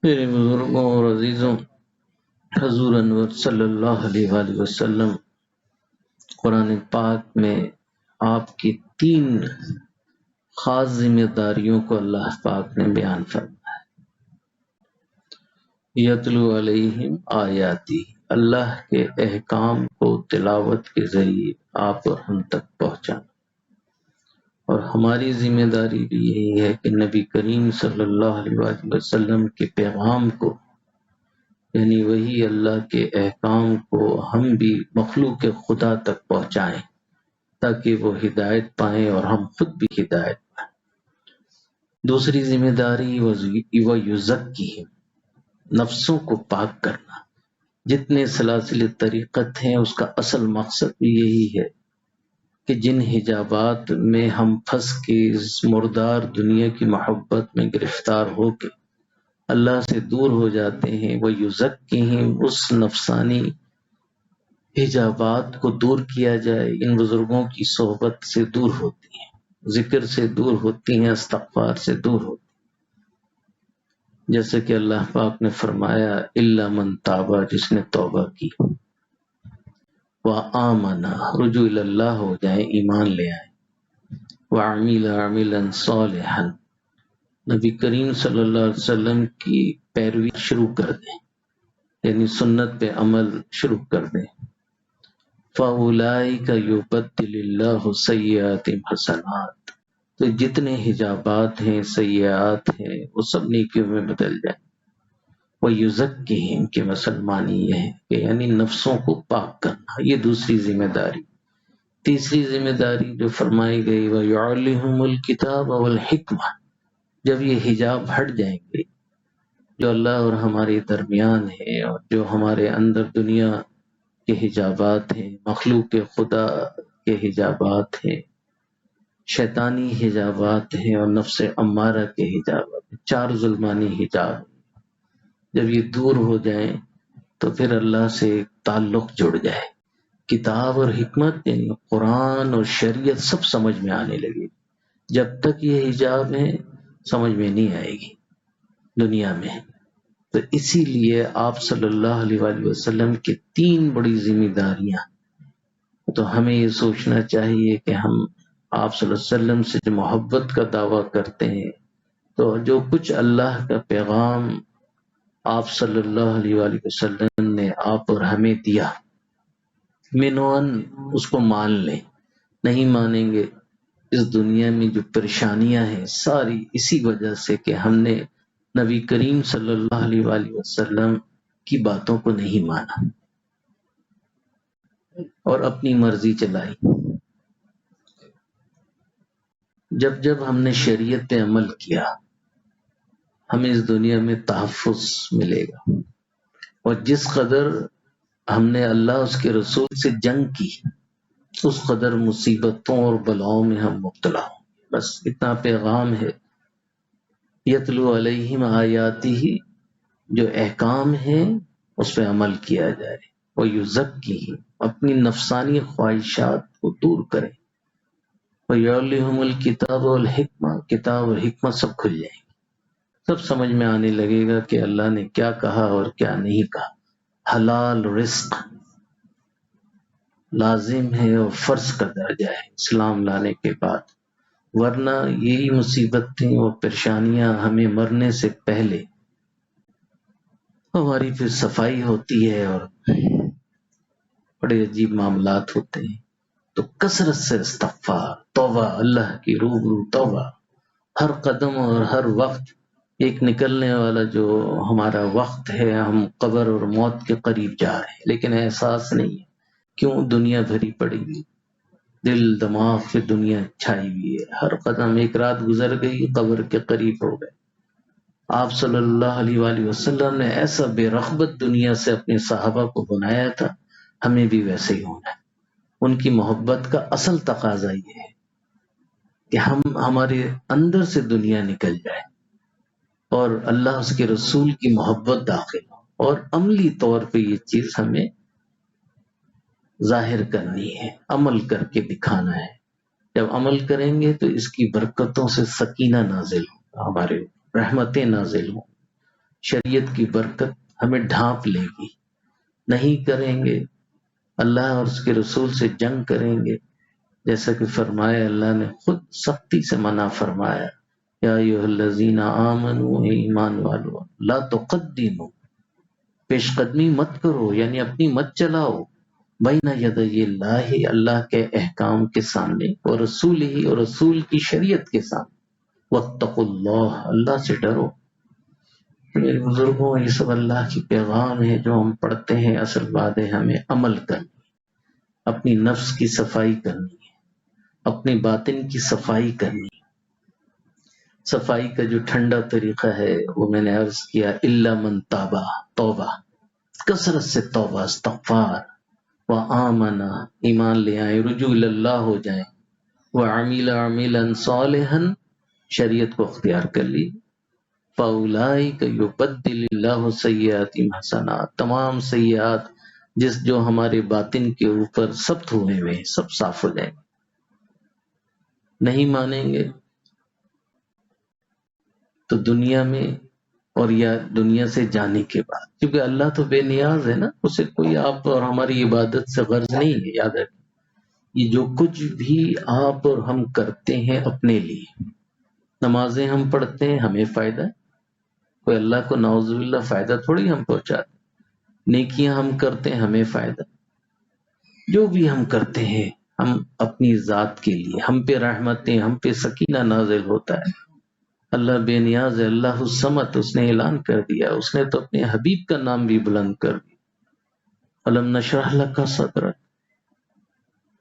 میرے بزرگوں اور عزیزوں، حضور انور صلی اللہ علیہ وآلہ وسلم قرآن پاک میں آپ کی 3 خاص ذمہ داریوں کو اللہ پاک نے بیان فرمایا۔ یتلو علیہم آیاتی، اللہ کے احکام کو تلاوت کے ذریعے آپ اور ہم تک پہنچانا، اور ہماری ذمہ داری بھی یہی ہے کہ نبی کریم صلی اللہ علیہ وآلہ وسلم کے پیغام کو، یعنی وہی اللہ کے احکام کو ہم بھی مخلوق خدا تک پہنچائیں تاکہ وہ ہدایت پائیں اور ہم خود بھی ہدایت پائیں۔ دوسری ذمہ داری وَيُزَكِّهِمْ، نفسوں کو پاک کرنا۔ جتنے سلاسل طریقت ہیں اس کا اصل مقصد بھی یہی ہے کہ جن حجابات میں ہم پھنس کے اس مردار دنیا کی محبت میں گرفتار ہو کے اللہ سے دور ہو جاتے ہیں، وَيُزَكِّهِمْ، اس نفسانی حجابات کو دور کیا جائے۔ ان بزرگوں کی صحبت سے دور ہوتی ہیں، ذکر سے دور ہوتی ہیں، استغفار سے دور ہوتی ہیں، جیسے کہ اللہ پاک نے فرمایا اِلَّا مَن تَابَ، جس نے توبہ کی، وَآمَنَ، رجوع اللہ ہو جائیں، ایمان لے آئیں، وَعَمِلَ عَمِلًا صَالِحًا، نبی کریم صلی اللہ علیہ وسلم کی پیروی شروع کر دیں، یعنی سنت پہ عمل شروع کر دیں۔ فَأُولَئِكَ يُبَدِّلُ اللَّهُ سَيِّئَاتِهِمْ حَسَنَاتٍ، تو جتنے حجابات ہیں، سیئات ہیں، وہ سب نیکیوں میں بدل جائیں۔ وَيُزَكِّهِمْ، کہ مسلمانی یہ ہے کہ یعنی نفسوں کو پاک کرنا، یہ دوسری ذمہ داری۔ تیسری ذمہ داری جو فرمائی گئی وَيُعَلِّمُهُمُ الْكِتَابَ وَالْحِكْمَةَ، جب یہ حجاب ہٹ جائیں گے جو اللہ اور ہمارے درمیان ہے، اور جو ہمارے اندر دنیا کے حجابات ہیں، مخلوق خدا کے حجابات ہیں، شیطانی حجابات ہیں، اور نفس امارہ کے حجابات ہیں، 4 ظلمانی حجاب، جب یہ دور ہو جائیں تو پھر اللہ سے ایک تعلق جڑ جائے، کتاب اور حکمت یعنی قرآن اور شریعت سب سمجھ میں آنے لگے۔ جب تک یہ حجاب ہے سمجھ میں نہیں آئے گی دنیا میں۔ تو اسی لیے آپ صلی اللہ علیہ وآلہ وسلم کی 3 بڑی ذمہ داریاں، تو ہمیں یہ سوچنا چاہیے کہ ہم آپ صلی اللہ علیہ وسلم سے جو محبت کا دعویٰ کرتے ہیں، تو جو کچھ اللہ کا پیغام آپ صلی اللہ علیہ وآلہ وسلم نے آپ اور ہمیں دیا، منوان اس کو مان لیں۔ نہیں مانیں گے، اس دنیا میں جو پریشانیاں ہیں ساری اسی وجہ سے کہ ہم نے نبی کریم صلی اللہ علیہ وآلہ وسلم کی باتوں کو نہیں مانا اور اپنی مرضی چلائی۔ جب جب ہم نے شریعت پہ عمل کیا ہمیں اس دنیا میں تحفظ ملے گا، اور جس قدر ہم نے اللہ اس کے رسول سے جنگ کی اس قدر مصیبتوں اور بلاؤں میں ہم مبتلا ہوں۔ بس اتنا پیغام ہے، یتلو علیہم آیاتی، جو احکام ہیں اس پہ عمل کیا جائے، وَيُزَكِّهِمْ، اپنی نفسانی خواہشات کو دور کریں، وَيُعَلِّمُهُمُ الْكِتَابَ وَالْحِكْمَةَ، کتاب اور حکمت سب کھل جائیں گے، سب سمجھ میں آنے لگے گا کہ اللہ نے کیا کہا اور کیا نہیں کہا۔ حلال رزق لازم ہے اور فرض کا درجہ ہے اسلام لانے کے بعد، ورنہ یہی مصیبتیں اور پریشانیاں ہمیں مرنے سے پہلے، ہماری پھر صفائی ہوتی ہے اور بڑے عجیب معاملات ہوتے ہیں۔ تو کثرت سے استغفار، توبہ، اللہ کی روبرو توبہ، ہر قدم اور ہر وقت ایک نکلنے والا جو ہمارا وقت ہے، ہم قبر اور موت کے قریب جا رہے ہیں لیکن احساس نہیں ہے، کیوں؟ دنیا بھری پڑی ہوئی، دل دماغ پہ دنیا چھائی ہوئی ہے، ہر قدم ایک رات گزر گئی قبر کے قریب ہو گئے۔ آپ صلی اللہ علیہ وآلہ وسلم نے ایسا بے رغبت دنیا سے اپنے صحابہ کو بنایا تھا، ہمیں بھی ویسے ہی ہونا ہے۔ ان کی محبت کا اصل تقاضا یہ ہے کہ ہمارے اندر سے دنیا نکل جائے اور اللہ اس کے رسول کی محبت داخل ہو، اور عملی طور پہ یہ چیز ہمیں ظاہر کرنی ہے، عمل کر کے دکھانا ہے۔ جب عمل کریں گے تو اس کی برکتوں سے سکینہ نازل ہوگا، ہمارے رحمتیں نازل ہوں، شریعت کی برکت ہمیں ڈھانپ لے گی. نہیں کریں گے، اللہ اور اس کے رسول سے جنگ کریں گے. جیسا کہ فرمایا، اللہ نے خود سختی سے منع فرمایا، یا ایھا الذین آمنوا، اے ایمان والو، لا تقدموا، پیش قدمی مت کرو، یعنی اپنی مت چلاؤ، بین یدی اللہ، اللہ کے احکام کے سامنے، اور رسول ہی، اور رسول کی شریعت کے سامنے، واتقوا اللہ، اللہ سے ڈرو. میرے بزرگوں، یہ سب اللہ کی پیغام ہے جو ہم پڑھتے ہیں. اصل بات ہے ہمیں عمل کرنی، اپنی نفس کی صفائی کرنی ہے، اپنی باطن کی صفائی کرنی. صفائی کا جو ٹھنڈا طریقہ ہے وہ میں نے عرض کیا، الا من تابا، توبہ، کثرت سے توبہ، استغفار، وآمنا، ایمان لے آئیں، رجوع اللہ ہو جائیں، وعمل عملا صالحا، شریعت کو اختیار کر لی. فاولئک یبدل اللہ سیئاتہم حسنات، تمام سیئات جو ہمارے باطن کے اوپر ثبت ہوئے ہیں سب صاف ہو جائیں گے. نہیں مانیں گے تو دنیا میں اور یا دنیا سے جانے کے بعد، کیونکہ اللہ تو بے نیاز ہے نا، اسے کوئی آپ اور ہماری عبادت سے غرض نہیں ہے. یاد رکھیں، یہ جو کچھ بھی آپ اور ہم کرتے ہیں اپنے لیے، نمازیں ہم پڑھتے ہیں ہمیں فائدہ ہے، کوئی اللہ کو نعوذ باللہ فائدہ تھوڑی ہم پہنچاتے. نیکیاں ہم کرتے ہیں ہمیں فائدہ. جو بھی ہم کرتے ہیں ہم اپنی ذات کے لیے، ہم پہ رحمتیں، ہم پہ سکینہ نازل ہوتا ہے. اللہ بے نیاز ہے، اللہ الصمد، اس نے اعلان کر دیا، اس نے تو اپنے حبیب کا نام بھی بلند کر دیا. الم نشرح لک صدرک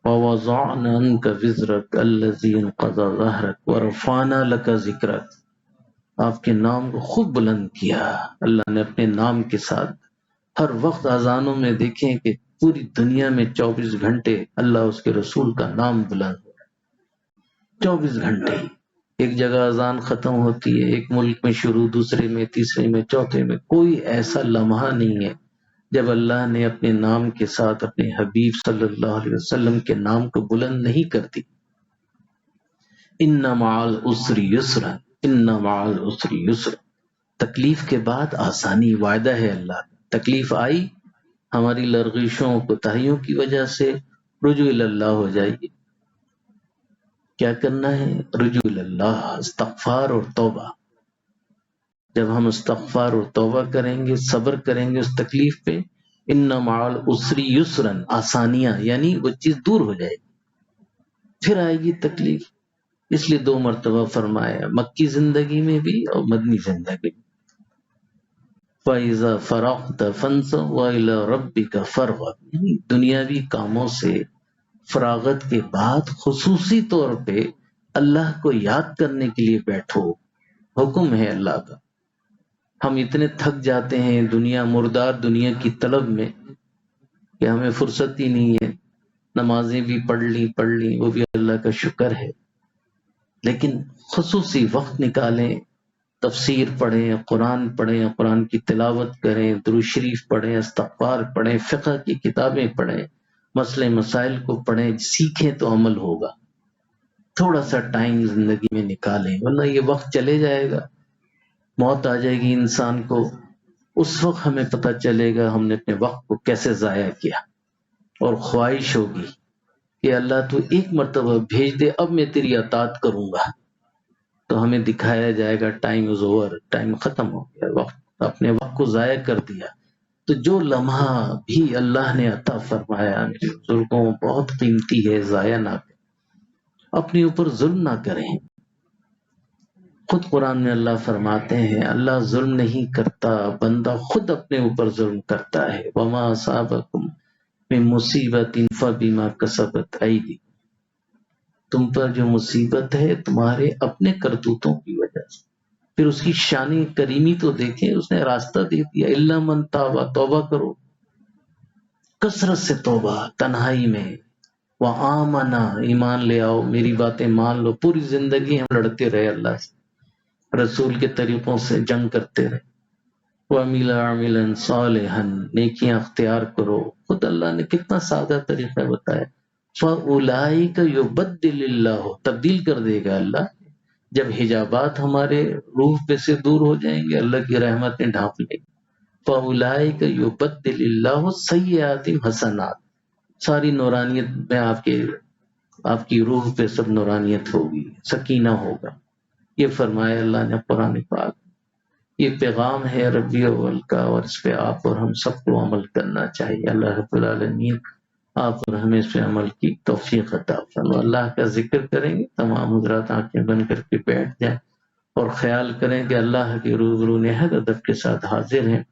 ووضعنا عنک وزرک الذی انقض ظہرک ورفعنا لک ذکرک. آپ کے نام کو خوب بلند کیا. اللہ نے اپنے نام کے ساتھ ہر وقت اذانوں میں دیکھیں کہ پوری دنیا میں 24 گھنٹے اللہ اس کے رسول کا نام بلند ہو. 24 گھنٹے ایک جگہ اذان ختم ہوتی ہے، ایک ملک میں شروع، دوسرے میں، تیسرے میں، چوتھے میں، کوئی ایسا لمحہ نہیں ہے جب اللہ نے اپنے نام کے ساتھ اپنے حبیب صلی اللہ علیہ وسلم کے نام کو بلند نہیں کر دی. ان مع العسر یسرا، ان مع العسر یسرا، تکلیف کے بعد آسانی، وعدہ ہے اللہ کا. تکلیف آئی ہماری لرغشوں کوتاہیوں کی وجہ سے، رجوع اللہ ہو جائیے. کیا کرنا ہے؟ رجوع اللہ، استغفار اور توبہ. جب ہم استغفار اور توبہ کریں گے، صبر کریں گے اس تکلیف پہ، ان مع العسر یسرا، آسانیاں، یعنی وہ چیز دور ہو جائے گی. پھر آئے گی تکلیف. اس لیے 2 مرتبہ فرمایا، مکی زندگی میں بھی اور مدنی زندگی میں. فَإِذَا فَرَغْتَ فَانْصَبْ وَإِلَىٰ رَبِّكَ فَارْغَب، یعنی دنیاوی کاموں سے فراغت کے بعد خصوصی طور پہ اللہ کو یاد کرنے کے لیے بیٹھو. حکم ہے اللہ کا. ہم اتنے تھک جاتے ہیں دنیا مردار دنیا کی طلب میں کہ ہمیں فرصت ہی نہیں ہے. نمازیں بھی پڑھ لی، وہ بھی اللہ کا شکر ہے، لیکن خصوصی وقت نکالیں، تفسیر پڑھیں، قرآن کی تلاوت کریں، درود شریف پڑھیں، استغفار پڑھیں، فقہ کی کتابیں پڑھیں، مسئلے مسائل کو پڑھیں. سیکھیں تو عمل ہوگا. تھوڑا سا ٹائم زندگی میں نکالیں، ورنہ یہ وقت چلے جائے گا. موت آ جائے گی انسان کو، اس وقت ہمیں پتہ چلے گا ہم نے اپنے وقت کو کیسے ضائع کیا. اور خواہش ہوگی کہ اللہ تو ایک مرتبہ بھیج دے، اب میں تیری اطاعت کروں گا. تو ہمیں دکھایا جائے گا ٹائم از اوور، ٹائم ختم ہو گیا، وقت، اپنے وقت کو ضائع کر دیا. تو جو لمحہ بھی اللہ نے عطا فرمایا میرے بزرگوں بہت قیمتی ہے، ضائع نہ کریں، اپنے اوپر ظلم نہ کریں. خود قرآن میں اللہ فرماتے ہیں اللہ ظلم نہیں کرتا، بندہ خود اپنے اوپر ظلم کرتا ہے. وما اصابکم من مصیبت فبما کسبت ایدیکم، تم پر جو مصیبت ہے تمہارے اپنے کرتوتوں کی وجہ سے. پھر اس کی شان کریمی تو دیکھیں، اس نے راستہ دے دیا، الا من تاب، توبہ کرو، کثرت سے توبہ، تنہائی میں، وآمنا، ایمان لے آؤ، میری باتیں مان لو. پوری زندگی ہم لڑتے رہے اللہ سے، رسول کے طریقوں سے جنگ کرتے رہے. وَعَمِلَ عَمِلًا صَالِحًا، نیکیاں اختیار کرو. خود اللہ نے کتنا سادہ طریقہ بتایا. فَأُولَئِكَ يُبَدِّلِ اللَّهُ، تبدیل کر دے گا اللہ. جب حجابات ہمارے روح پہ سے دور ہو جائیں گے، اللہ کی رحمتیں ڈھانپ لیں گے۔ فَأُولَٰئِکَ يُبَدِّلِ اللَّهُ سَیِّئَاتِهِمْ حَسَنَات، ساری نورانیت میں آپ کی روح پہ سب نورانیت ہوگی، سکینہ ہوگا۔ یہ فرمایا اللہ نے قرآن پاک۔ یہ پیغام ہے ربیع الاول کا، اور اس پہ آپ اور ہم سب کو عمل کرنا چاہیے۔ اللہ رب العالمین آپ اور ہمیں اس پہ عمل کی توفیق عطا فرمائے۔ اللہ کا ذکر کریں گے، تمام حضرات آنکھیں بند کر کے بیٹھ جائیں اور خیال کریں کہ اللہ کے روبرو نہایت ادب کے ساتھ حاضر ہیں۔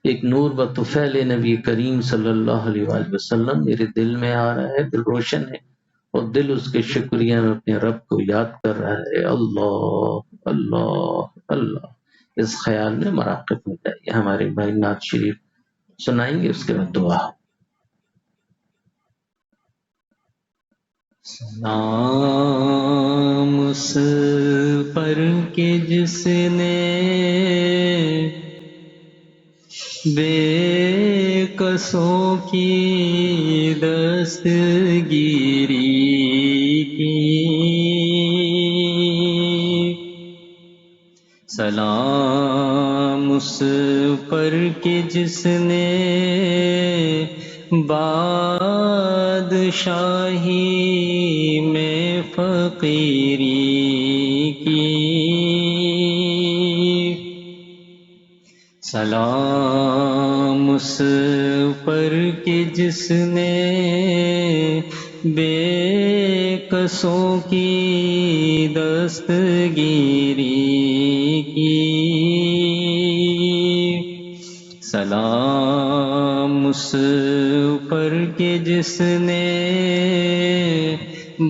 ایک نور و طفیل نبی کریم صلی اللہ علیہ وآلہ وسلم میرے دل میں آ رہا ہے، دل روشن ہے، اور دل اس کے شکریہ میں اپنے رب کو یاد کر رہا ہے۔ اللہ اللہ اللہ، اس خیال میں مراقب ہو جائیے۔ ہمارے بھائی نعت شریف سنائیں گے، اس کے بعد دعا۔ سلام اس پر کہ جس نے بے کسوں کی دستگیری کی، سلام اس پر کہ جس نے بادشاہی میں فقیری کی، سلام اس پر کہ جس نے بے کسوں کی دستگیری کی، سلام اس پر کہ جس نے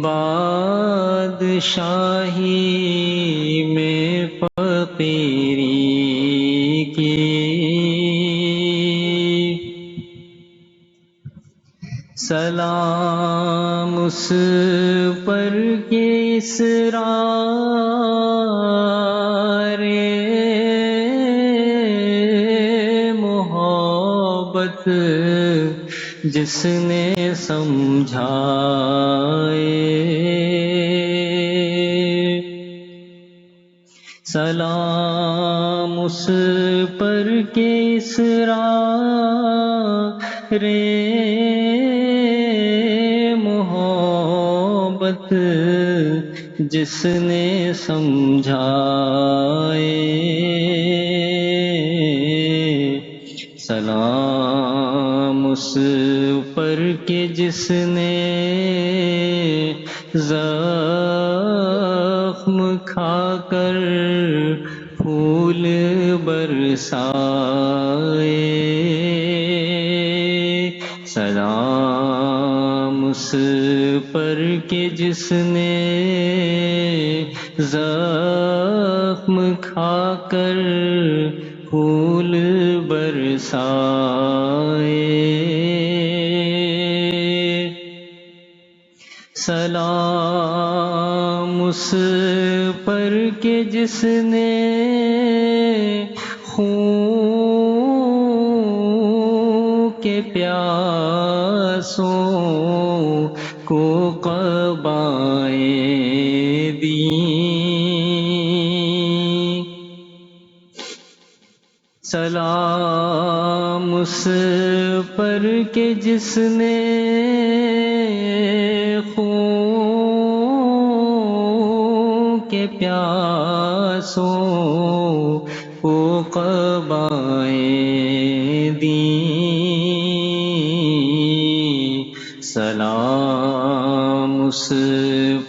بادشاہی میں فقیری کی، سلام اس پر کہ اسرار محبت جس نے سمجھائے، سلام اس پر کہ اسرار محبت جس نے سمجھائے، سلام اس پر کہ جس نے زخم کھا کر پھول برسائے، سلام اس پر کہ جس نے زخم کھا کر پھول برسائے، سلام اس پر کہ جس نے خون کے پیاسوں کو قبائیں دیں، سلام اس پر کہ جس نے خون کے پیاسوں کو قبائیں دیں، سلام اس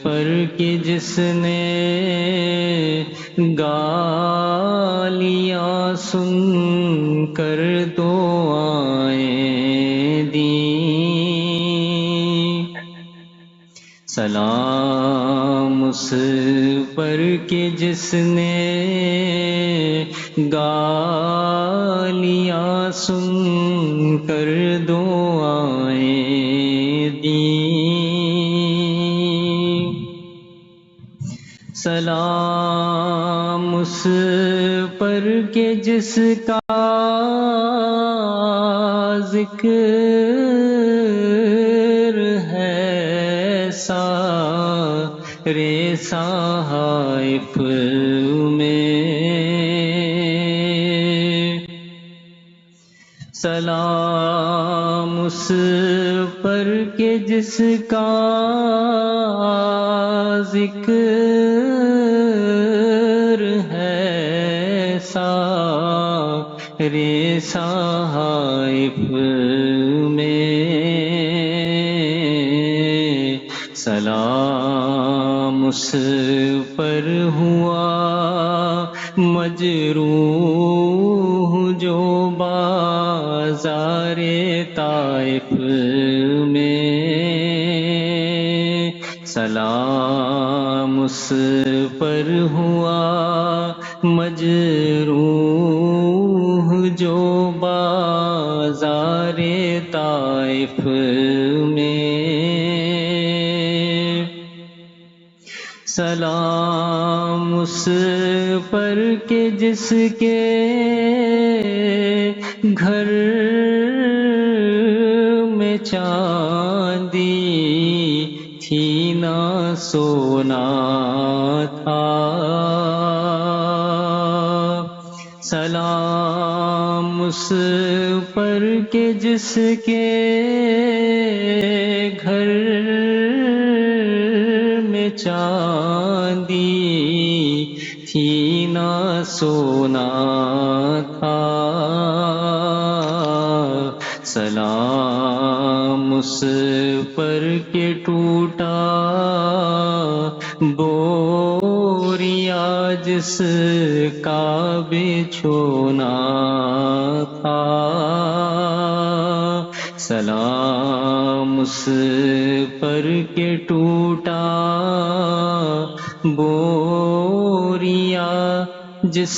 پر کہ جس نے گالیاں سن کر دعائیں دیں، سلام اس پر کہ جس نے گالیاں سن کر دعائیں دیں، سلام اس پر کہ جس کا ذکر ہے سارے صحائف میں سلام اس پر کہ جس کا ذکر ہے سارے صحائف میں سلام اس پر ہوا مجروح جو بازار طائف میں سلام اس پر ہوا مجروح جو بازار طائف میں سلام اس پر کہ جس کے گھر میں چاندی تھی نہ سونا تھا سلام اس پر کہ جس کے گھر میں چاندی تھی نہ سونا تھا سلام اس پر کہ ٹوٹا بوریا جس کا بچھونا تھا سلام اس پر کہ ٹوٹا بوریا جس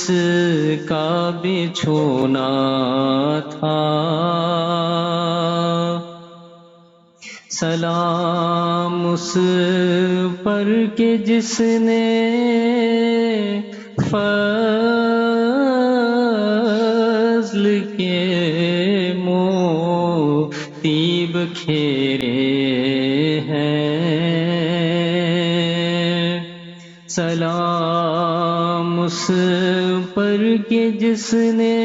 کا بچھونا تھا سلام اس پر کہ جس نے فضل کے موتی بکھیرے ہیں سلام اس پر کہ جس نے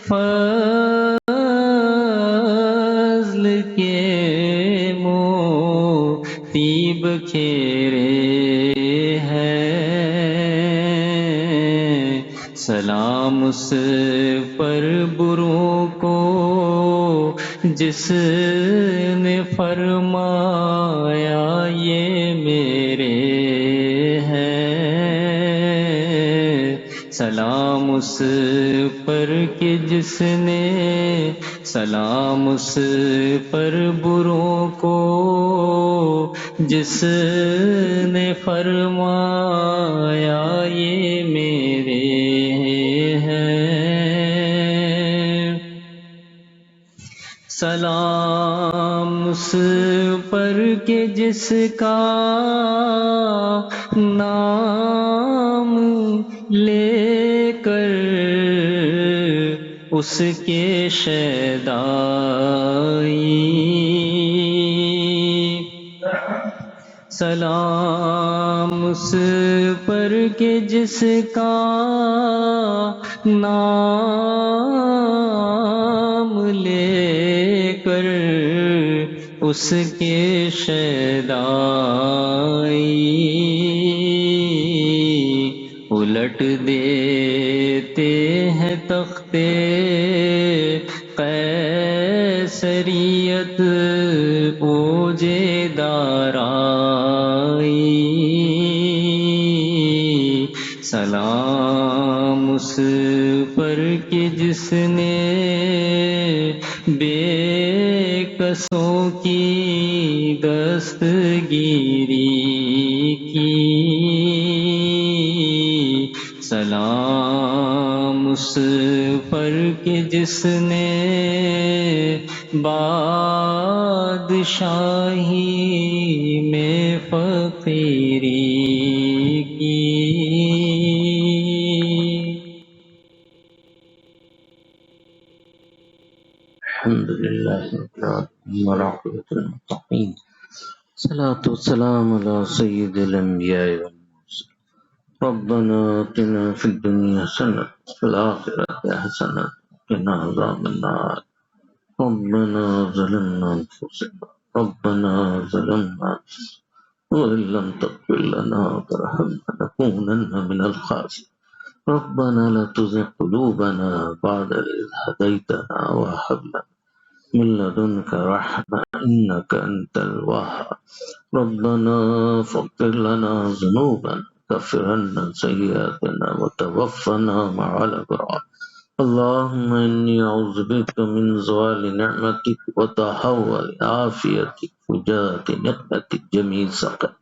فضل کے موتی بکھیرے ہیں سلام اس پر بروں کو جس نے فرمایا یہ میرے ہیں سلام اس پر کہ جس نے سلام اس پر بروں کو جس نے فرمایا یہ میرے ہیں سلام اس پر کہ جس کا نام لے کر اس کے شیدائی سلام اس پر کہ جس کا نام لے کر اس کے شیدائی الٹ دیتے ہیں تختے قیصریت اوجے دارائی سلام اس پر کہ جس نے بے کسوں کی دستگیری کی سلام اس پر کہ جس نے بادشاہی میں فقیری کی الحمد للہ رب العالمین والعاقبۃ للمتقین الصلاة والسلام على سيد الأنبياء والمرسلين. ربنا آتنا في الدنيا حسنة وفي الآخرة حسنة وقنا عذاب النار. ربنا ظلمنا أنفسنا وإن لم تغفر لنا وترحمنا لنكونن من الخاسرين. ربنا لا تزغ قلوبنا بعد إذ هديتنا وهب لنا من لدنك رحمة إنك أنت الوهاب. ربنا فاغفر لنا ذنوبنا كفر عنا سيئاتنا وتوفنا مع الأبرار. اللهم إني أعوذ بك من زوال نعمتك وتحول عافيتك وجاءت نقمتك جميع سقط.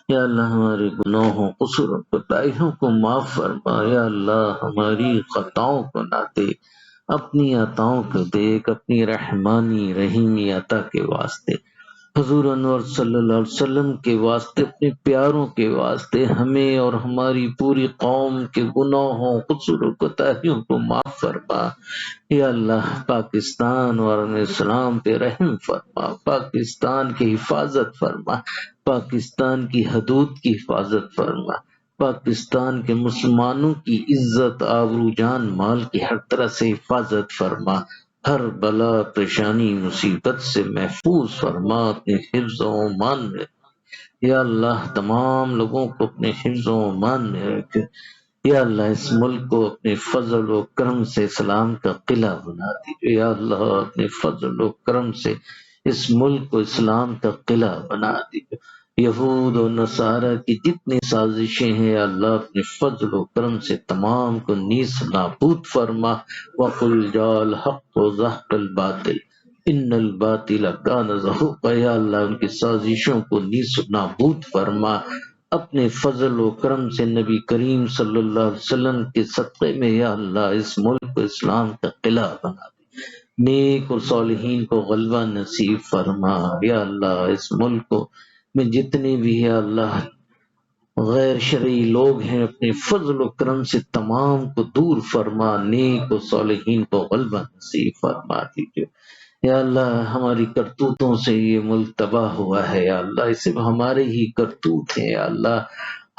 یا اللہ ہمارے گناہوں قصوروں کوتاہیوں کو معاف فرما. یا اللہ ہماری خطاؤں کو نہ دیکھ، اپنی عطاؤں کو دیکھ، اپنی رحمانی رحیمی عطا کے واسطے، حضور انور صلی اللہ علیہ وسلم کے واسطے، اپنے پیاروں کے واسطے ہمیں اور ہماری پوری قوم کے گناہوں قصوروں کوتاہیوں کو معاف فرما. یا اللہ پاکستان اور اسلام پہ رحم فرما، پاکستان کی حفاظت فرما، پاکستان کی حدود کی حفاظت فرما، پاکستان کے مسلمانوں کی عزت آبرو جان مال کی ہر طرح سے حفاظت فرما، ہر بلا پریشانی مصیبت سے محفوظ فرما، اپنے حفظ و امان میں. یا اللہ تمام لوگوں کو اپنے حفظ و امان میں رکھ. یا اللہ اس ملک کو اپنے فضل و کرم سے اسلام کا قلعہ بنا دیجیے. یا اللہ اپنے فضل و کرم سے اس ملک کو اسلام کا قلعہ بنا دیجیے. یہود و نصارہ کی جتنی سازشیں ہیں یا اللہ اپنے فضل و کرم سے تمام کو نیز نابود فرما. وَقُلْ جَاءَ الْحَقُّ وَزَهَقَ الْبَاطِلُ إِنَّ الْبَاطِلَ كَانَ زَهُوقًا. یا اللہ ان کی سازشوں کو نیز نابود فرما. اپنے فضل و کرم سے نبی کریم صلی اللہ علیہ وسلم کے صدقے میں یا اللہ اس ملک کو اسلام کا قلعہ بنا دے. نیک اور صالحین کو غلبہ نصیب فرما. یا اللہ اس ملک کو میں جتنے بھی یا اللہ غیر شرعی لوگ ہیں اپنے فضل و کرم سے تمام کو دور فرما. نیک و صالحین کو غلبہ نصیب فرما دیجیے. یا اللہ ہماری کرتوتوں سے یہ ملک تباہ ہوا ہے. یا اللہ اس سے ہمارے ہی کرتوت ہیں. یا اللہ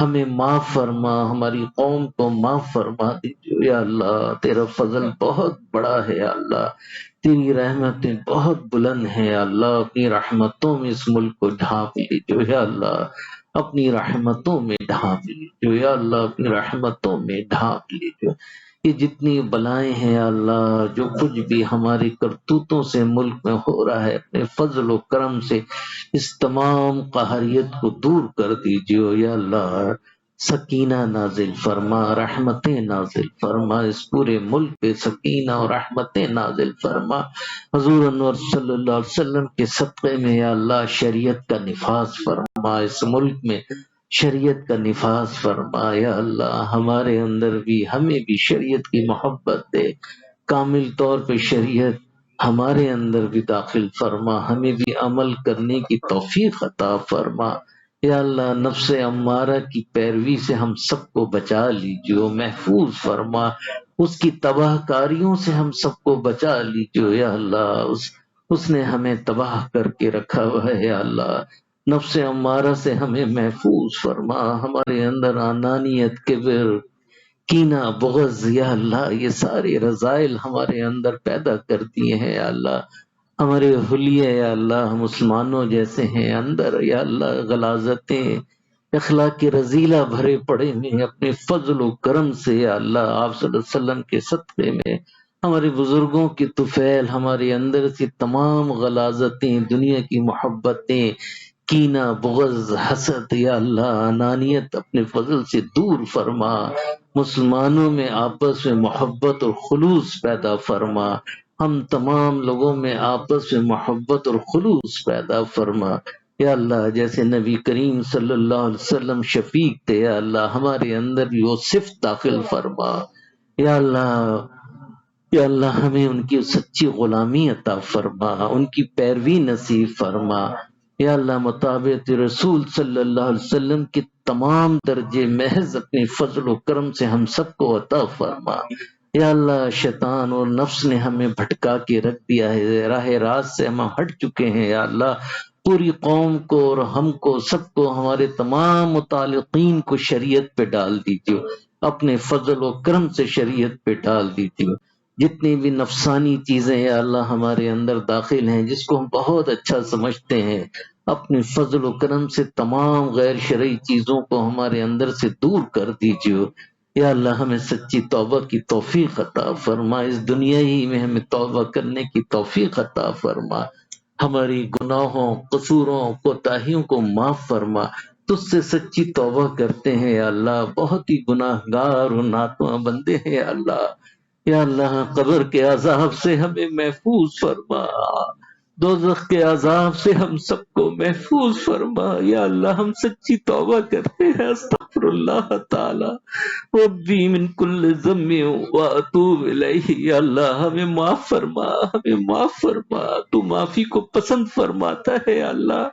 ہمیں معاف فرما، ہماری قوم کو معاف فرما دیجیے. یا اللہ تیرا فضل بہت بڑا ہے. یا اللہ تیری رحمتیں بہت بلند ہیں. یا اللہ اپنی رحمتوں میں اس ملک کو ڈھانپ لیجیے. یا اللہ اپنی رحمتوں میں ڈھانپ لیجیے. یا اللہ اپنی رحمتوں میں ڈھانپ لیجیے. یہ جتنی بلائیں ہیں یا اللہ جو کچھ بھی ہماری کرتوتوں سے ملک میں ہو رہا ہے اپنے فضل و کرم سے اس تمام قہریت کو دور کر دیجیے. یا اللہ سکینہ نازل فرما، رحمتیں نازل فرما، اس پورے ملک پہ سکینہ اور رحمتیں نازل فرما. حضور انور صلی اللہ علیہ وسلم کے صدقے میں یا اللہ شریعت کا نفاذ فرما. اس ملک میں شریعت کا نفاذ فرما. یا اللہ ہمارے اندر بھی ہمیں بھی شریعت کی محبت دے. کامل طور پہ شریعت ہمارے اندر بھی داخل فرما. ہمیں بھی عمل کرنے کی توفیق عطا فرما. یا اللہ نفس امارہ کی پیروی سے ہم سب کو بچا لیجیے، محفوظ فرما. اس کی تباہ کاریوں سے ہم سب کو بچا لیجیے. یا اللہ اس نے ہمیں تباہ کر کے رکھا ہوا ہے. یا اللہ نفس امارہ سے ہمیں محفوظ فرما. ہمارے اندر انانیت، کبر، کینہ، بغض یا اللہ یہ سارے رذائل ہمارے اندر پیدا کر دیے ہیں. یا اللہ ہمارے حلیے یا اللہ مسلمانوں جیسے ہیں اندر یا اللہ غلاظتیں اخلاق رذیلہ بھرے پڑے ہیں. اپنے فضل و کرم سے یا اللہ آپ صلی اللہ علیہ وسلم کے صدقے میں ہمارے بزرگوں کی طفیل ہمارے اندر سے تمام غلاظتیں، دنیا کی محبتیں، کینہ، بغض، حسد یا اللہ انانیت اپنے فضل سے دور فرما. مسلمانوں میں آپس میں محبت اور خلوص پیدا فرما. ہم تمام لوگوں میں آپس میں محبت اور خلوص پیدا فرما. یا اللہ جیسے نبی کریم صلی اللہ علیہ وسلم شفیق تھے یا اللہ ہمارے اندر بھی وہ صفت داخل فرما. یا اللہ ہمیں ان کی سچی غلامی عطا فرما، ان کی پیروی نصیب فرما. یا اللہ مطابق رسول صلی اللہ علیہ وسلم کی تمام درجے محض اپنے فضل و کرم سے ہم سب کو عطا فرما. یا اللہ شیطان اور نفس نے ہمیں بھٹکا کے رکھ دیا ہے، راہ راست سے ہم ہٹ چکے ہیں. یا اللہ پوری قوم کو اور ہم کو سب کو ہمارے تمام متعلقین کو شریعت پہ ڈال دیجیے، اپنے فضل و کرم سے شریعت پہ ڈال دیجیے۔ جتنی بھی نفسانی چیزیں یا اللہ ہمارے اندر داخل ہیں جس کو ہم بہت اچھا سمجھتے ہیں، اپنے فضل و کرم سے تمام غیر شرعی چیزوں کو ہمارے اندر سے دور کر دیجیے۔ یا اللہ ہمیں سچی توبہ کی توفیق عطا فرما، اس دنیا ہی میں ہمیں توبہ کرنے کی توفیق عطا فرما، ہماری گناہوں قصوروں کوتاہیوں کو معاف فرما۔ تجھ سے سچی توبہ کرتے ہیں یا اللہ، بہت ہی گناہ گار اور ناتواں بندے ہیں یا اللہ۔ یا اللہ قبر کے عذاب سے ہمیں محفوظ فرما، دوزخ کے عذاب سے ہم سب کو محفوظ فرما۔ یا اللہ ہم سچی توبہ کرتے ہیں، استغفر اللہ تعالی ربی من کل ذنب واتوب الیہ۔ یا اللہ ہمیں معاف فرما، ہمیں معاف فرما، تو معافی کو پسند فرماتا ہے۔ یا اللہ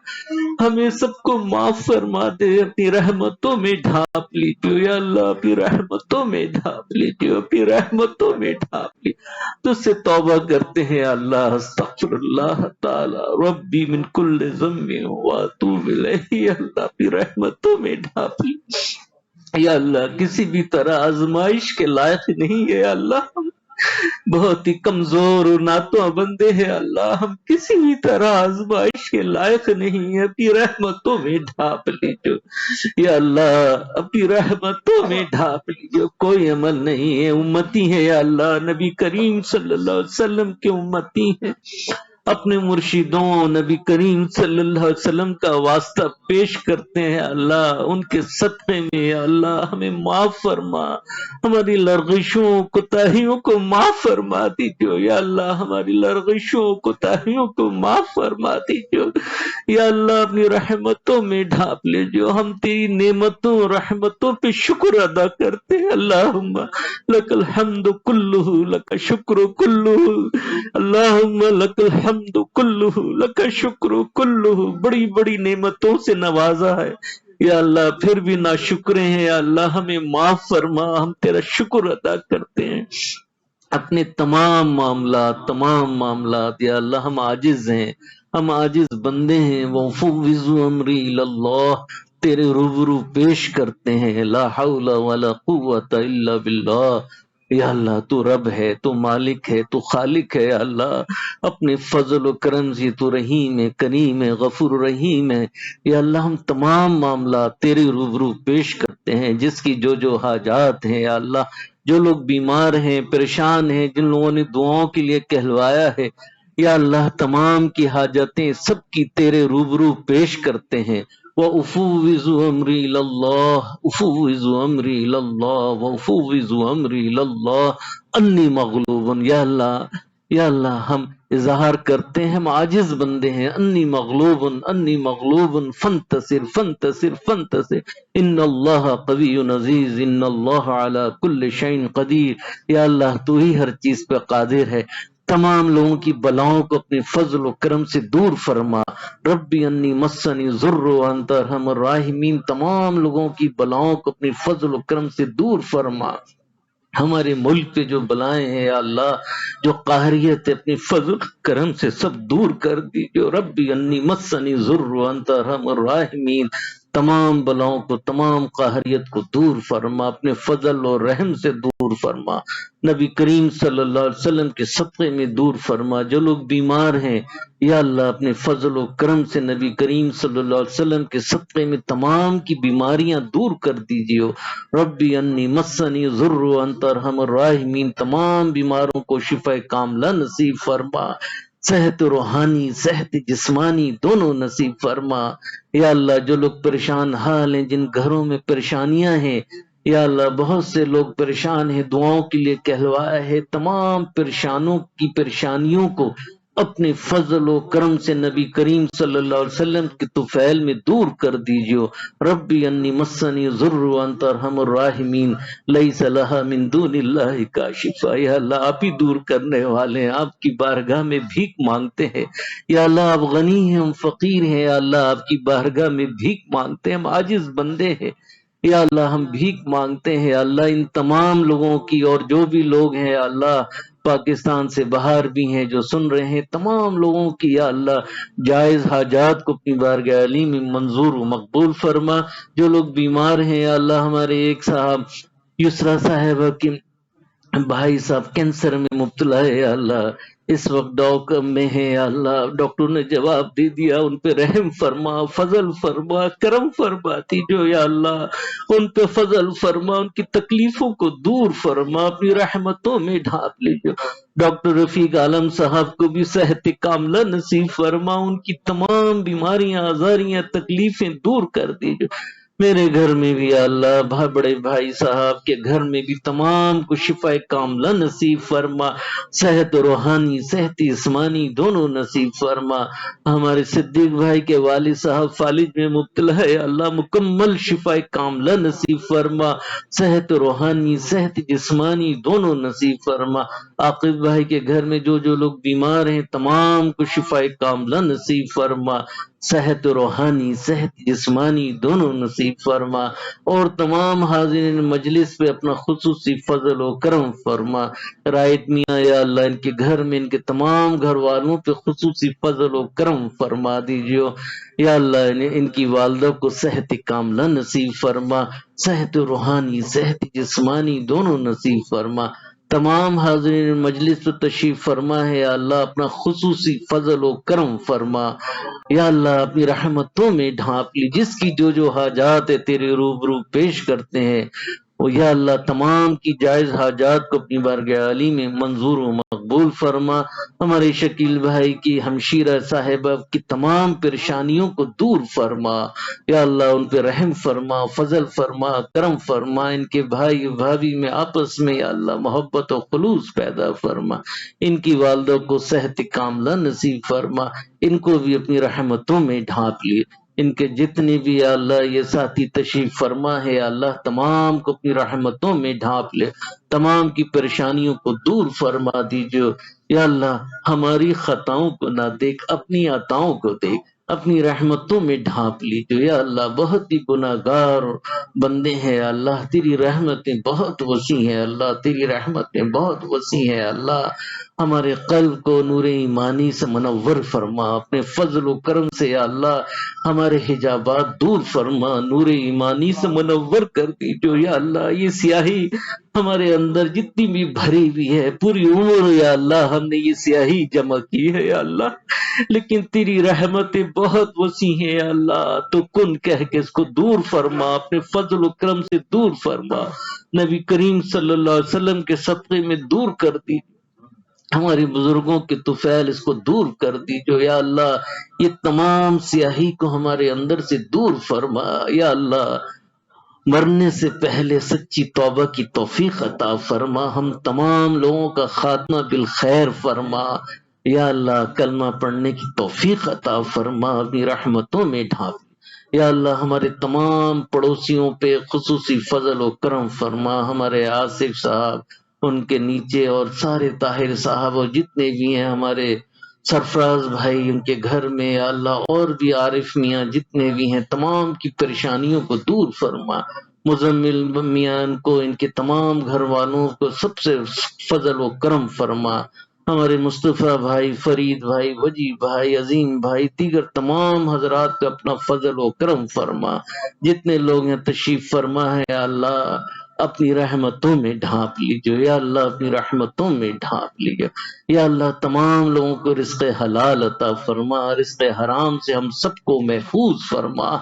ہمیں سب کو معاف فرما دے، اپنی رحمتوں میں ڈھانپ لیجیے۔ یا اللہ اپنی رحمتوں میں ڈھانپ لیجیے، اپنی رحمتوں میں ڈھانپ لیجیے۔ تجھ سے توبہ کرتے ہیں اللہ، استغفر اللہ تعالی ربی من کل ذنب واتوب الیہ۔ یا اللہ اپنی رحمتوں میں ڈھانپ لیجیے۔ یا اللہ کسی بھی طرح آزمائش کے لائق نہیں ہے، یا اللہ ہم بہت ہی کمزور اور ناتواں بندے ہیں، اللہ ہم کسی بھی طرح آزمائش کے لائق نہیں ہیں، اپنی رحمتوں میں ڈھانپ لیجیے۔ یا اللہ اپنی رحمتوں میں ڈھانپ لیجیے۔ کوئی عمل نہیں ہے، امتی ہے یا اللہ، نبی کریم صلی اللہ علیہ وسلم کے امتی ہیں، اپنے مرشدوں نبی کریم صلی اللہ علیہ وسلم کا واسطہ پیش کرتے ہیں اللہ، ان کے صدقے میں یا اللہ ہمیں معاف فرما، ہماری لرغشوں کوتاہیوں کو معاف فرما دیجیے۔ یا اللہ ہماری لرغشوں کوتاہیوں کو معاف فرما دیجیے۔ یا اللہ اپنی رحمتوں میں ڈھانپ لیجیے، ہم تیری نعمتوں رحمتوں پہ شکر ادا کرتے ہیں۔ اللہم لک الحمد کلہ لک شکر کلہ، اللہم لک الحمد کلہ لک شکر کلہ، بڑی بڑی نعمتوں سے نوازا ہے یا اللہ، پھر بھی ناشکرے ہیں یا اللہ ہمیں معاف فرما، ہم تیرا شکر ادا کرتے ہیں۔ اپنے تمام معاملات یا اللہ ہم عاجز ہیں، ہم عاجز بندے ہیں، وَفُوِّضُ أَمْرِي إِلَى اللَّهِ، تیرے روبرو پیش کرتے ہیں، لا حول ولا قوت الا باللہ۔ یا اللہ تو رب ہے، تو مالک ہے، تو خالق ہے، یا اللہ اپنے فضل و کرم سے تو رحیم ہے، کریم ہے، غفور رحیم ہے۔ یا اللہ ہم تمام معاملات تیرے روبرو پیش کرتے ہیں، جس کی جو جو حاجات ہیں یا اللہ، جو لوگ بیمار ہیں پریشان ہیں، جن لوگوں نے دعاؤں کے لیے کہلوایا ہے یا اللہ، تمام کی حاجتیں سب کی تیرے روبرو پیش کرتے ہیں۔ وَأُفُوِّضُ أَمْرِي إِلَى اللَّهِ أُفُوِّضُ أَمْرِي إِلَى اللَّهِ وَأُفُوِّضُ أَمْرِي إِلَى اللَّهِ أَنِّي مَغْلُوبٌ۔ یا اللہ ہم اظہار کرتے ہیں، ہم عاجز بندے ہیں، انی مغلوب فانتصر فانتصر فانتصر، ان اللہ قوی عزیز، ان اللہ علی کل شیء قدیر۔ یا اللہ تو ہی ہر چیز پہ قادر ہے، تمام لوگوں کی بلاؤں کو اپنے فضل و کرم سے دور فرما۔ ربی انی مسنی ضر وانت ارحم الراحمین، تمام لوگوں کی بلاؤں کو اپنے فضل و کرم سے دور فرما۔ ہمارے ملک پہ جو بلائیں ہیں یا اللہ، جو قہریت ہے، اپنی فضل کرم سے سب دور کر دیجیے۔ ربی انی مسنی ضر وانت ارحم الراحمین، تمام بلاؤں کو، تمام قہریت کو دور فرما، اپنے فضل اور رحم سے دور فرما، نبی کریم صلی اللہ علیہ وسلم کے صدقے میں دور فرما۔ جو لوگ بیمار ہیں یا اللہ اپنے فضل و کرم سے نبی کریم صلی اللہ علیہ وسلم کے صدقے میں تمام کی بیماریاں دور کر دیجیے۔ ربی انی مسنی ضر وانت ارحم الراحمین، تمام بیماروں کو شفا کاملہ نصیب فرما، صحت روحانی صحت جسمانی دونوں نصیب فرما۔ یا اللہ جو لوگ پریشان حال ہیں، جن گھروں میں پریشانیاں ہیں یا اللہ، بہت سے لوگ پریشان ہیں، دعاؤں کے لیے کہلوایا ہے، تمام پریشانوں کی پریشانیوں کو اپنے فضل و کرم سے نبی کریم صلی اللہ علیہ وسلم کے طفیل میں دور کر دیجیو۔ ربی انی مسنی ضر وانت ارحم الراحمین لیس لہا من دون اللہ کاشفا۔ یا اللہ آپ ہی دور کرنے والے ہیں، آپ کی بارگاہ میں بھیک مانگتے ہیں یا اللہ، آپ غنی ہیں، ہم فقیر ہیں یا اللہ، آپ کی بارگاہ میں بھیک مانگتے ہیں، ہم عاجز بندے ہیں یا اللہ ہم بھیک مانگتے ہیں، یا اللہ ان تمام لوگوں کی، اور جو بھی لوگ ہیں یا اللہ پاکستان سے باہر بھی ہیں جو سن رہے ہیں، تمام لوگوں کی یا اللہ جائز حاجات کو اپنی بارگاہ علی میں منظور و مقبول فرما۔ جو لوگ بیمار ہیں یا اللہ، ہمارے ایک صاحب یسرا صاحبہ کی بھائی صاحب کینسر میں مبتلا ہے یا اللہ، اس وقت ڈاکٹر میں ہے یا اللہ، ڈاکٹر نے جواب دے دیا، ان پہ رحم فرما، فضل فرما، کرم فرما دیجو یا اللہ، ان پہ فضل فرما، ان کی تکلیفوں کو دور فرما، اپنی رحمتوں میں ڈھانپ لیجو۔ ڈاکٹر رفیق عالم صاحب کو بھی صحت کاملہ نصیب فرما، ان کی تمام بیماریاں آزاریاں تکلیفیں دور کر دیجو۔ میرے گھر میں بھی یا اللہ بڑے بھائی صاحب کے گھر میں بھی تمام کو شفا کاملہ نصیب فرما، صحت روحانی صحت جسمانی دونوں نصیب فرما۔ ہمارے صدیق بھائی کے والد صاحب فالج میں مبتلا ہے یا اللہ، مکمل شفا کاملہ نصیب فرما، صحت روحانی صحت جسمانی دونوں نصیب فرما۔ عاقب بھائی کے گھر میں جو جو لوگ بیمار ہیں تمام کو شفا کاملہ نصیب فرما، صحت روحانی صحت جسمانی دونوں نصیب فرما، اور تمام حاضرین مجلس پہ اپنا خصوصی فضل و کرم فرما۔ رائٹ میاں یا اللہ ان کے گھر میں ان کے تمام گھر والوں پہ خصوصی فضل و کرم فرما دیجیو یا اللہ، ان کی والدہ کو صحت کاملہ نصیب فرما، صحت روحانی صحت جسمانی دونوں نصیب فرما۔ تمام حاضرین مجلس پہ تشریف فرما ہے یا اللہ، اپنا خصوصی فضل و کرم فرما یا اللہ، اپنی رحمتوں میں ڈھانپ لی، جس کی جو جو حاجات ہے تیرے روبرو پیش کرتے ہیں، وہ یا اللہ تمام کی جائز حاجات کو اپنی بارگاہ علی میں منظور و مقبول فرما۔ ہمارے شکیل بھائی کی ہمشیرہ صاحبہ کی تمام پریشانیوں کو دور فرما یا اللہ، ان پہ رحم فرما، فضل فرما، کرم فرما، ان کے بھائی بھابھی میں آپس میں یا اللہ محبت و خلوص پیدا فرما، ان کی والدہ کو صحت کاملہ نصیب فرما، ان کو بھی اپنی رحمتوں میں ڈھانپ لیے۔ ان کے جتنے بھی یا اللہ یہ ساتھی تشریف فرما ہے یا اللہ، تمام کو اپنی رحمتوں میں ڈھانپ لے، تمام کی پریشانیوں کو دور فرما دیجو یا اللہ۔ ہماری خطاؤں کو نہ دیکھ، اپنی عطاؤں کو دیکھ، اپنی رحمتوں میں ڈھانپ لیجو یا اللہ۔ بہت ہی گناہگار بندے ہیں یا اللہ، تیری رحمتیں بہت وسیع ہیں اللہ، تیری رحمتیں بہت وسیع ہیں اللہ۔ ہمارے قلب کو نور ایمانی سے منور فرما، اپنے فضل و کرم سے یا اللہ ہمارے حجابات دور فرما، نور ایمانی سے منور کر دیجو یا اللہ۔ یہ سیاہی ہمارے اندر جتنی بھی بھری ہوئی ہے، پوری عمر یا اللہ ہم نے یہ سیاہی جمع کی ہے یا اللہ، لیکن تیری رحمتیں بہت وسیع ہیں یا اللہ، تو کن کہہ کے اس کو دور فرما، اپنے فضل و کرم سے دور فرما، نبی کریم صلی اللہ علیہ وسلم کے صدقے میں دور کر دی، ہمارے بزرگوں کے طفیل اس کو دور کر دی جو یا اللہ، یہ تمام سیاہی کو ہمارے اندر سے دور فرما یا اللہ۔ مرنے سے پہلے سچی توبہ کی توفیق عطا فرما، ہم تمام لوگوں کا خاتمہ بالخیر فرما یا اللہ۔ کلمہ پڑھنے کی توفیق عطا فرما، اپنی رحمتوں میں ڈھانپ یا اللہ۔ ہمارے تمام پڑوسیوں پہ خصوصی فضل و کرم فرما، ہمارے آصف صاحب، ان کے نیچے اور سارے طاہر صاحب اور جتنے بھی ہیں، ہمارے سرفراز بھائی ان کے گھر میں یا اللہ، اور بھی عارف میاں جتنے بھی ہیں، تمام کی پریشانیوں کو دور فرما۔ مزمل میاں ان کو، ان کے تمام گھر والوں کو سب سے فضل و کرم فرما۔ ہمارے مصطفیٰ بھائی، فرید بھائی، وجی بھائی، عظیم بھائی، دیگر تمام حضرات کا اپنا فضل و کرم فرما۔ جتنے لوگ ہیں تشریف فرما ہے یا اللہ، اپنی رحمتوں میں ڈھانپ لیجو یا اللہ، اپنی رحمتوں میں ڈھانپ لیجو یا اللہ۔ تمام لوگوں کو رزق حلال عطا فرما، رزق حرام سے ہم سب کو محفوظ فرما،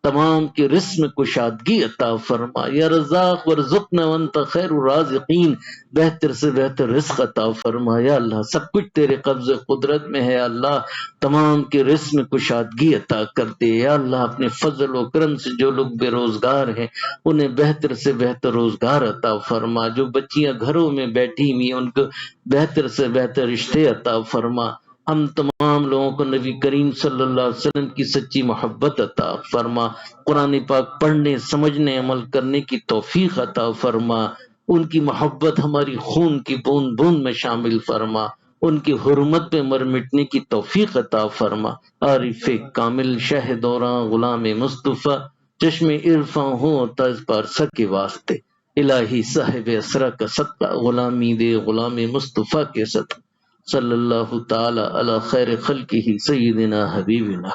تمام کے رزق میں کشادگی عطا فرما یا رزاق، ورزقنا وانت خیر الرازقین، بہتر سے بہتر رزق عطا فرما یا اللہ۔ سب کچھ تیرے قبض قدرت میں ہے اللہ، تمام کے رزق میں کشادگی عطا کر دے یا اللہ۔ اپنے فضل و کرم سے جو لوگ بے روزگار ہیں انہیں بہتر سے بہتر روزگار عطا فرما، جو بچیاں گھروں میں بیٹھی ہوئی ان کو بہتر سے بہتر رشتے عطا فرما۔ ہم تمام لوگوں کو نبی کریم صلی اللہ علیہ وسلم کی سچی محبت عطا فرما، قرآن پاک پڑھنے سمجھنے عمل کرنے کی توفیق عطا فرما، ان کی محبت ہماری خون کی بوند بوند میں شامل فرما، ان کی حرمت پہ مر مٹنے کی توفیق عطا فرما۔ عارف کامل شہ دوراں غلام مصطفیٰ چشم عرفاں ہوتا اس پارسا کے واسطے، الہی صاحب اسرا کا صدقہ، غلامی دے غلام مصطفیٰ کے صدقہ، صلی اللہ تعالی علی خیر خلقہ سیدنا حبیبنا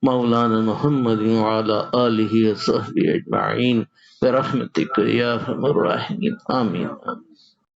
مولانا محمد وعلی آلہ وصحبہ اجمعین برحمتک یا ارحم الراحمین، آمین آمین۔